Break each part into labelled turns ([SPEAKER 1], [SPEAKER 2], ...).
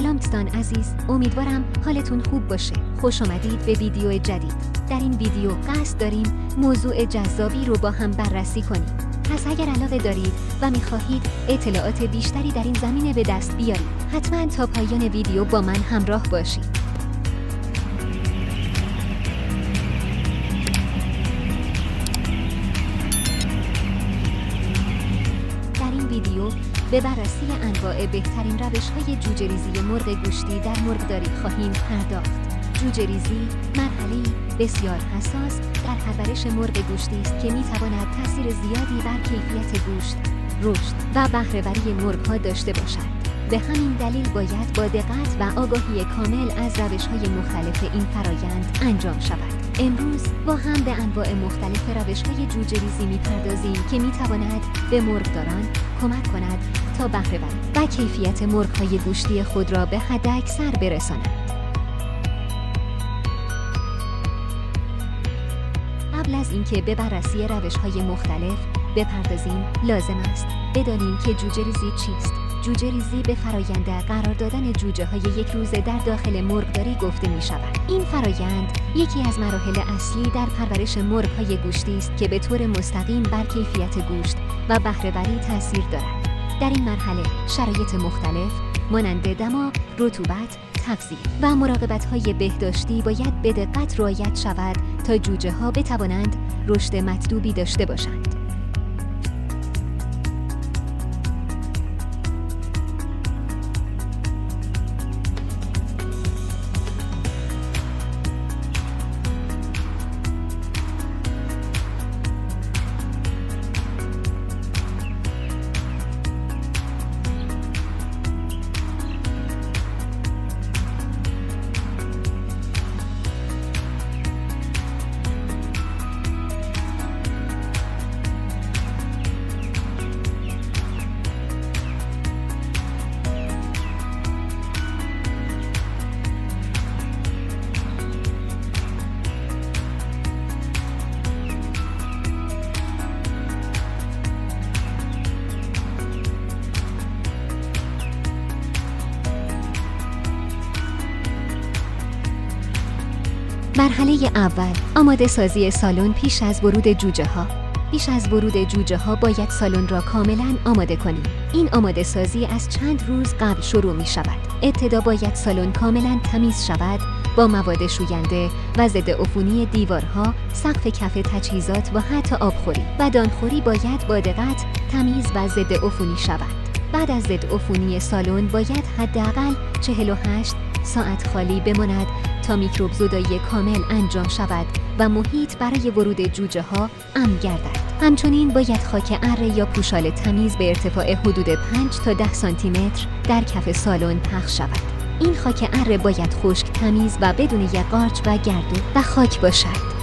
[SPEAKER 1] سلام دوستان عزیز، امیدوارم حالتون خوب باشه. خوش آمدید به ویدیو جدید. در این ویدیو قصد داریم موضوع جذابی رو با هم بررسی کنیم. پس اگر علاقه دارید و می‌خواهید اطلاعات بیشتری در این زمینه به دست بیارید، حتما تا پایان ویدیو با من همراه باشید. در این ویدیو به بررسی انواع بهترین روش‌های جوجه‌ریزی مرغ گوشتی در مرغداری خواهیم پرداخت. جوجه‌ریزی مرحله‌ای بسیار حساس در پرورش مرغ گوشتی است که می‌تواند تأثیر زیادی بر کیفیت گوشت، رشد و بهره‌وری مرغ‌ها داشته باشد. به همین دلیل باید با دقت و آگاهی کامل از روش‌های مختلف این فرایند انجام شود. امروز با هم به انواع مختلف روش‌های جوجه‌ریزی می‌پردازیم که می‌تواند به مرغداران کمک کند تا بهره‌وری و کیفیت مرغ‌های گوشتی خود را به حداکثر برسانند. قبل از اینکه به بررسی روش‌های مختلف بپردازیم، لازم است بدانیم که جوجه‌ریزی چیست. جوجه‌ریزی به فرایند قرار دادن جوجه‌های یک روزه در داخل مرغداری گفته می‌شود. این فرایند یکی از مراحل اصلی در پرورش مرغ‌های گوشتی است که به طور مستقیم بر کیفیت گوشت و بهره‌وری تأثیر دارد. در این مرحله شرایط مختلف مانند دما، رطوبت، تغذیه و مراقبت‌های بهداشتی باید به دقت رعایت شود تا جوجه‌ها بتوانند رشد مطلوبی داشته باشند. مرحله اول، آماده سازی سالن پیش از ورود جوجه‌ها. پیش از ورود جوجه‌ها باید سالن را کاملاً آماده کنیم. این آماده سازی از چند روز قبل شروع می شود. ابتدا باید سالن کاملاً تمیز شود با مواد شوینده و ضد عفونی دیوارها، سقف کف تجهیزات و حتی آبخوری و دانخوری باید با دقت تمیز و ضد عفونی شود. بعد از ضد عفونی سالن باید حداقل 48 ساعت خالی بماند تا میکروب زدایی کامل انجام شود و محیط برای ورود جوجه‌ها امن گردد. همچنین باید خاک اره یا پوشال تمیز به ارتفاع حدود 5 تا 10 سانتی متر در کف سالن پخش شود. این خاک اره باید خشک، تمیز و بدون قارچ و گردو و خاک باشد.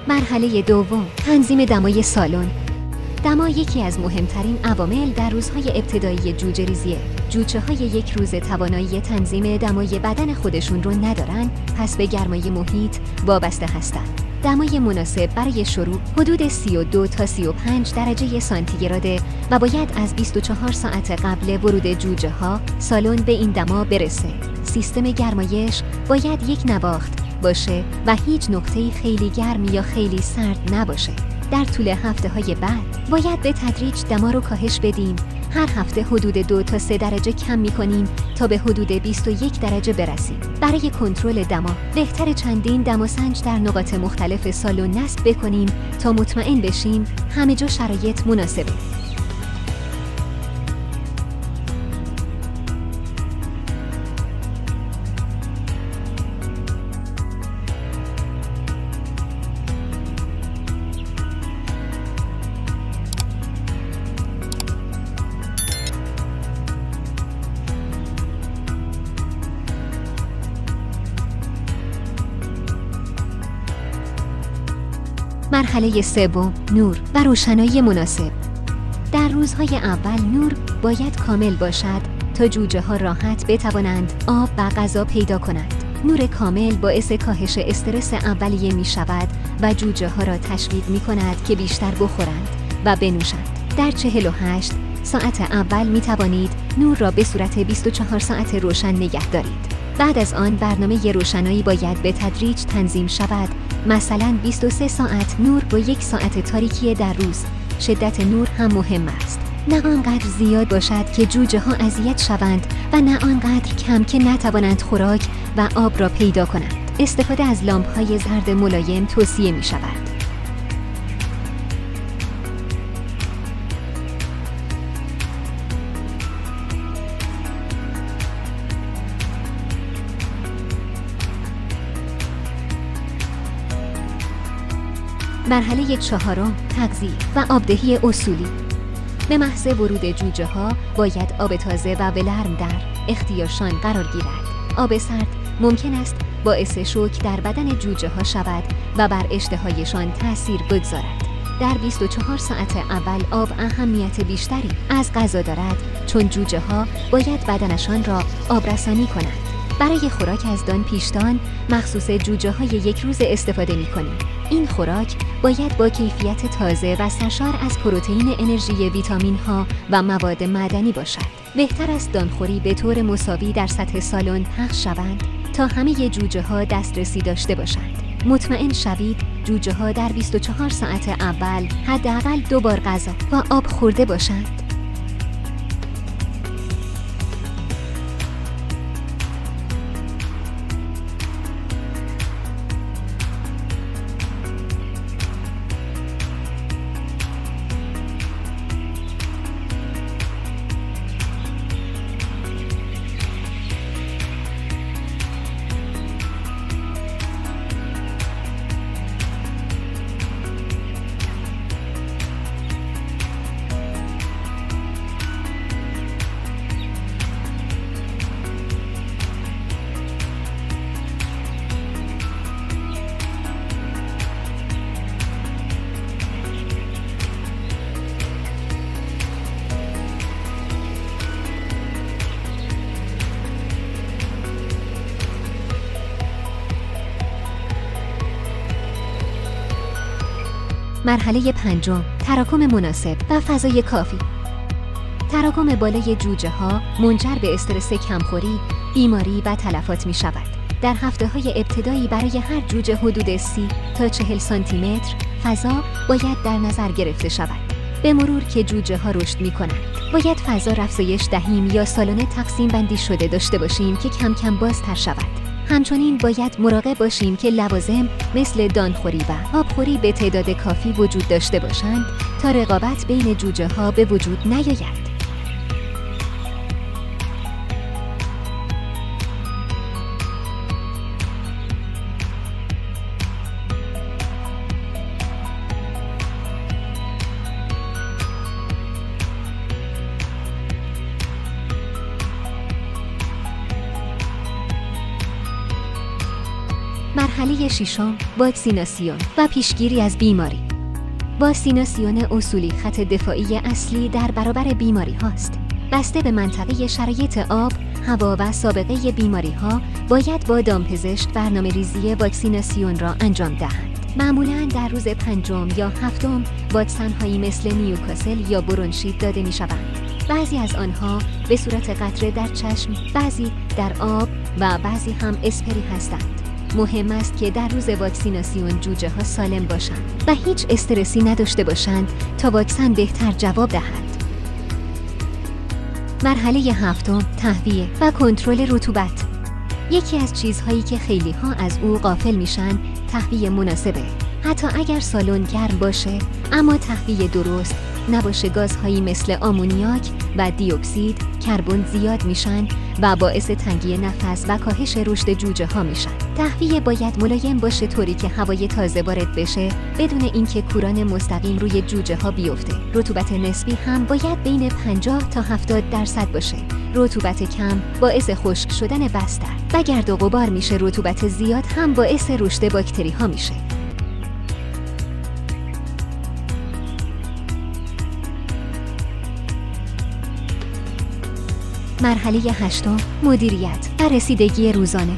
[SPEAKER 1] مرحله دوم، تنظیم دمای سالن. دما یکی از مهمترین عوامل در روزهای ابتدایی جوجه‌ریزیه. جوجه‌های یک روزه توانایی تنظیم دمای بدن خودشون رو ندارن، پس به گرمای محیط وابسته هستند. دمای مناسب برای شروع حدود 32 تا 35 درجه سانتیگراده و باید از 24 ساعت قبل ورود جوجه‌ها سالن به این دما برسه. سیستم گرمایش باید یک نواخت باشه و هیچ نقطه‌ای خیلی گرم یا خیلی سرد نباشه. در طول هفته‌های بعد باید به تدریج دما رو کاهش بدیم. هر هفته حدود 2 تا 3 درجه کم می‌کنیم تا به حدود 21 درجه برسیم. برای کنترل دما بهتر چندین دماسنج در نقاط مختلف سالن نصب بکنیم تا مطمئن بشیم همه جا شرایط مناسبه. مرحله سوم، نور و روشنایی مناسب. در روزهای اول نور باید کامل باشد تا جوجه ها راحت بتوانند آب و غذا پیدا کنند. نور کامل باعث کاهش استرس اولیه می شود و جوجه ها را تشویق می کند که بیشتر بخورند و بنوشند. در 48 ساعت اول می توانید نور را به صورت 24 ساعت روشن نگه دارید. بعد از آن برنامه روشنایی باید به تدریج تنظیم شود. مثلا 23 ساعت نور با 1 ساعت تاریکی در روز. شدت نور هم مهم است. نه آنقدر زیاد باشد که جوجه ها اذیت شوند و نه آنقدر کم که نتوانند خوراک و آب را پیدا کنند. استفاده از لامپ های زرد ملایم توصیه می شود. مرحله 4 تغذیه و آبدهی اصولی. به محض ورود جوجه ها باید آب تازه و ولرم در اختیارشان قرار گیرد. آب سرد ممکن است باعث شوک در بدن جوجه ها شود و بر اشتهایشان تأثیر بگذارد. در 24 ساعت اول آب اهمیت بیشتری از غذا دارد، چون جوجه ها باید بدنشان را آبرسانی کنند. برای خوراک از دان پیشتان مخصوص جوجه های 1 روز استفاده می کنیم. این خوراک باید با کیفیت تازه و سرشار از پروتئین، انرژی، ویتامین ها و مواد معدنی باشد. بهتر است دانخوری به طور مساوی در سطح سالن پخش شوند تا همه جوجه ها دسترسی داشته باشند. مطمئن شوید جوجه ها در 24 ساعت اول حداقل 2 بار غذا و آب خورده باشند. مرحله 5 تراکم مناسب و فضای کافی. تراکم بالای جوجه ها منجر به استرس کمخوری، بیماری و تلفات می شود. در هفته‌های ابتدایی برای هر جوجه حدود 30 تا 40 سانتی متر فضا باید در نظر گرفته شود. به مرور که جوجه ها رشد می کنند، باید فضا را افزایش دهیم یا سالن تقسیم بندی شده داشته باشیم که کم کم بازتر شود. همچنین باید مراقب باشیم که لوازم مثل دانخوری و آبخوری به تعداد کافی وجود داشته باشند تا رقابت بین جوجه ها به وجود نیاید. مرحله 6 واکسیناسیون و پیشگیری از بیماری. واکسیناسیون اصولی خط دفاعی اصلی در برابر بیماری هاست. بسته به منطقه شرایط آب، هوا و سابقه بیماری ها باید با دامپزشک برنامه ریزی واکسیناسیون را انجام دهند. معمولاً در روز 5 یا 7 واکسن هایی مثل نیوکاسل یا برونشیت داده می شوند. بعضی از آنها به صورت قطره در چشم، بعضی در آب و بعضی هم اسپری هستند. مهم است که در روز واکسیناسیون جوجه ها سالم باشند و هیچ استرسی نداشته باشند تا واکسن بهتر جواب دهد. مرحله 7 تهویه و کنترل رطوبت. یکی از چیزهایی که خیلی ها از او غافل میشن تهویه مناسبه. حتی اگر سالن گرم باشه اما تهویه درست نباشه، گازهایی مثل آمونیاک و دیوکسید کربن زیاد میشن و باعث تنگی نفس و کاهش رشد جوجه ها میشن. تهویه باید ملایم باشه طوری که هوای تازه وارد بشه بدون اینکه کوران مستقیم روی جوجه ها بیفته. رطوبت نسبی هم باید بین 50 تا 70% باشه. رطوبت کم باعث خشک شدن بستر و گرد و غبار میشه. رطوبت زیاد هم باعث رشد باکتری ها میشه. مرحله 8: مدیریت و رسیدگی روزانه.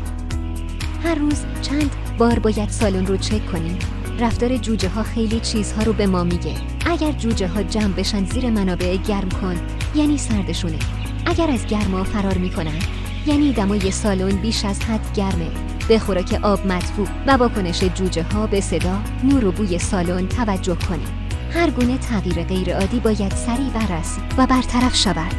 [SPEAKER 1] هر روز چند بار باید سالن رو چک کنیم. رفتار جوجه ها خیلی چیزها رو به ما میگه. اگر جوجه ها جمع بشن زیر منابع گرم کن، یعنی سردشونه. اگر از گرما فرار میکنن، یعنی دمای سالن بیش از حد گرمه. به خوراک آب مدفوع و واکنش جوجه ها به صدا، نور و بوی سالن توجه کنیم. هر گونه تغییر غیرعادی باید سریع بررسی و برطرف شود.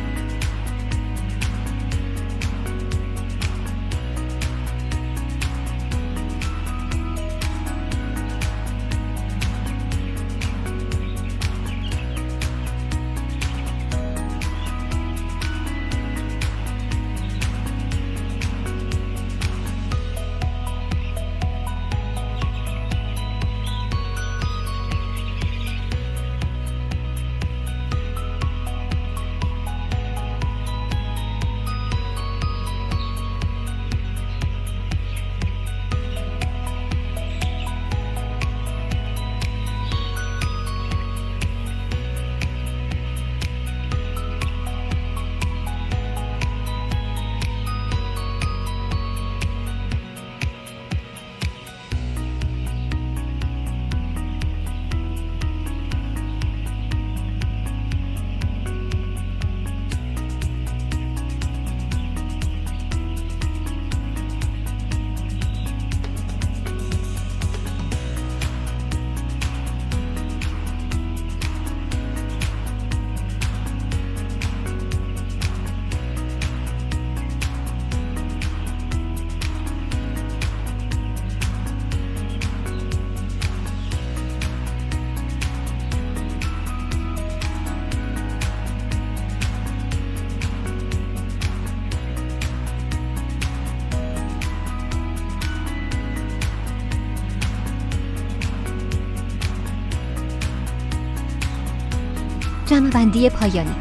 [SPEAKER 1] جمع‌بندی پایانی.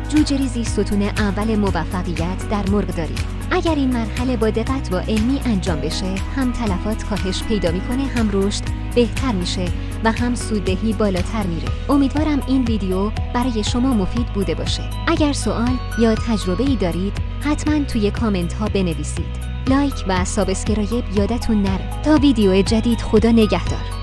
[SPEAKER 1] جوجه‌ریزی ستون اول موفقیت در مرغداری. اگر این مرحله با دقت و علمی انجام بشه، هم تلفات کاهش پیدا میکنه، هم رشد بهتر میشه و هم سوددهی بالاتر میره. امیدوارم این ویدیو برای شما مفید بوده باشه. اگر سوال یا تجربه‌ای دارید، حتما توی کامنت ها بنویسید. لایک و سابسکرایب یادتون نره. تا ویدیو جدید، خدا نگهدار.